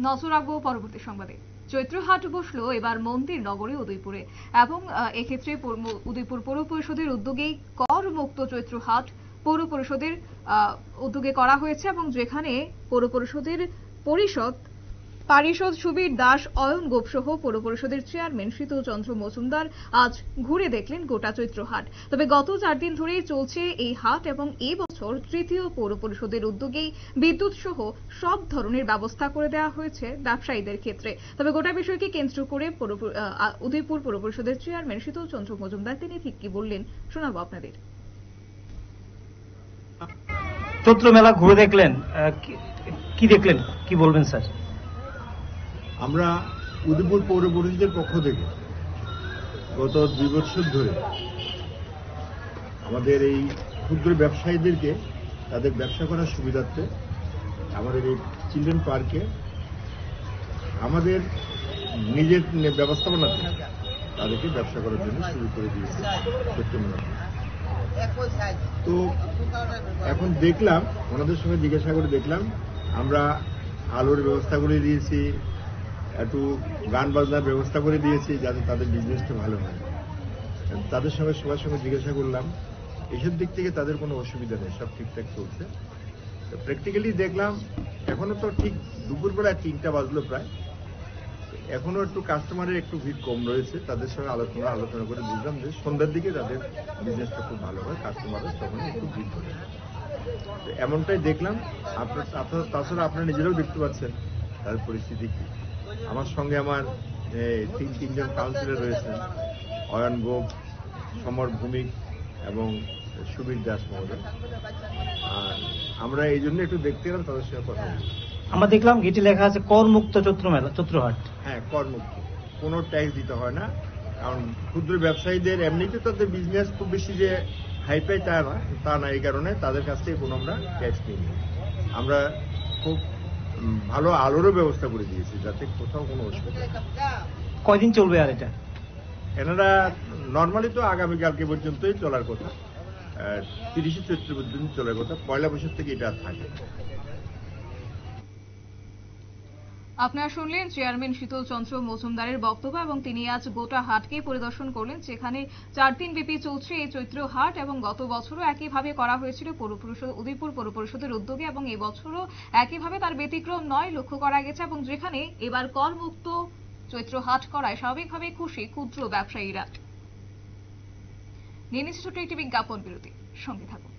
নজর রাখবো পরবর্তী সংবাদে। চৈত্রহাট বসলো এবার মন্দির নগরী উদয়পুরে এবং এক্ষেত্রে উদয়পুর পৌর পরিষদের উদ্যোগেই কর মুক্ত চৈত্রহাট পৌর পরিষদের উদ্যোগে করা হয়েছে এবং যেখানে পৌর পরিষদের পারিষদ সুবীর দাস, অয়ন গোপ সহ পৌর পরিষদের চেয়ারম্যান শীতল চন্দ্র মজুমদার আজ ঘুরে দেখলেন গোটা চৈত্রহাট। তবে গত 4 দিন ধরেই চলছে এই হাট এবং এই বছর তৃতীয় পৌর পরিষদের উদ্যোগেই বিদ্যুৎ সহ সব ধরনের ব্যবস্থা করে দেওয়া হয়েছে ব্যবসায়ীদের ক্ষেত্রে। তবে গোটা বিষয়কে কেন্দ্র করে উদয়পুর পৌর পরিষদের চেয়ারম্যান শীতল চন্দ্র মজুমদার তিনি ঠিক কি বললেন শোনাবো আপনাদের। চৈত্র মেলা ঘুরে দেখলেন, কি দেখলেন, কি বলবেন স্যার? আমরা উদয়পুর পৌর পরিষদের পক্ষ থেকে গত 2 বছর ধরে আমাদের এই ক্ষুদ্র ব্যবসায়ীদেরকে তাদের ব্যবসা করার সুবিধার্থে আমাদের এই চিলড্রেন পার্কে আমাদের নিজের ব্যবস্থাপনাতে তাদেরকে ব্যবসা করার জন্য শুরু করে দিয়েছে চৈত্রমেলা। তো এখন দেখলাম, ওনাদের সঙ্গে জিজ্ঞাসা করে দেখলাম, আমরা আলোর ব্যবস্থা করে দিয়েছি, একটু গান বাজনার ব্যবস্থা করে দিয়েছি যাতে তাদের বিজনেসটা ভালো হয়। তাদের সঙ্গে সবার সঙ্গে জিজ্ঞাসা করলাম, এইসব দিক থেকে তাদের কোনো অসুবিধা নেই, সব ঠিকঠাক চলছে। প্র্যাকটিক্যালি দেখলাম এখনো তো ঠিক দুপুরবেলা 3টা বাজলো প্রায়, এখনো একটু কাস্টমারের একটু ভিড় কম রয়েছে। তাদের সঙ্গে আলোচনা করে বুঝলাম যে সন্ধ্যার দিকে তাদের বিজনেসটা খুব ভালো হয়, কাস্টমারের তখন একটু ভিড় করে। এমনটাই দেখলাম। তাছাড়া আপনারা নিজেরাও দেখতে পাচ্ছেন তাদের পরিস্থিতি কি। আমার সঙ্গে আমার 3জন কাউন্সিলর রয়েছেন, অয়ন গোপ, সমর ভৌমিক এবং সুবীর দাস মহোদয়। আর আমরা এই জন্য একটু দেখতে গেলাম, তাদের সঙ্গে কথা বলি। আমরা দেখলাম গেটে লেখা আছে কর মুক্ত চৈত্রহাট। হ্যাঁ, কর মুক্ত, কোনো ট্যাক্স দিতে হয় না। কারণ ক্ষুদ্র ব্যবসায়ীদের এমনিতে তাদের বিজনেস খুব বেশি যে হাইফাই তা না, এই কারণে তাদের কাছ থেকে কোনো আমরা ট্যাক্স নিই। আমরা খুব ভালো আলোরও ব্যবস্থা করে দিয়েছি যাতে কোথাও কোনো অসুবিধা। কয়দিন চলবে আর এটা? এনারা নর্মালি তো আগামীকালকে পর্যন্তই চলার কথা, 30শে চৈত্র পর্যন্ত চলার কথা। 1লা বৈশাখ থেকে এটা থাকে। আপনারা শুনলেন চেয়ারম্যান শীতল চন্দ্র মজুমদারের বক্তব্য এবং তিনি আজ গোটা হাটকে পরিদর্শন করলেন, যেখানে 4 দিন ব্যাপী চলছে এই চৈত্র হাট এবং গত বছরও একইভাবে করা হয়েছিল উদয়পুর পৌর পরিষদের উদ্যোগে এবং এই বছরও একইভাবে তার ব্যতিক্রম নয় লক্ষ্য করা গেছে এবং যেখানে এবার করমুক্ত চৈত্র হাট করায় স্বাভাবিকভাবে খুশি ক্ষুদ্র ব্যবসায়ীরা। নিয়ে নিচ্ছে ছোট্ট একটি বিজ্ঞাপন বিরতি, সঙ্গে থাকুন।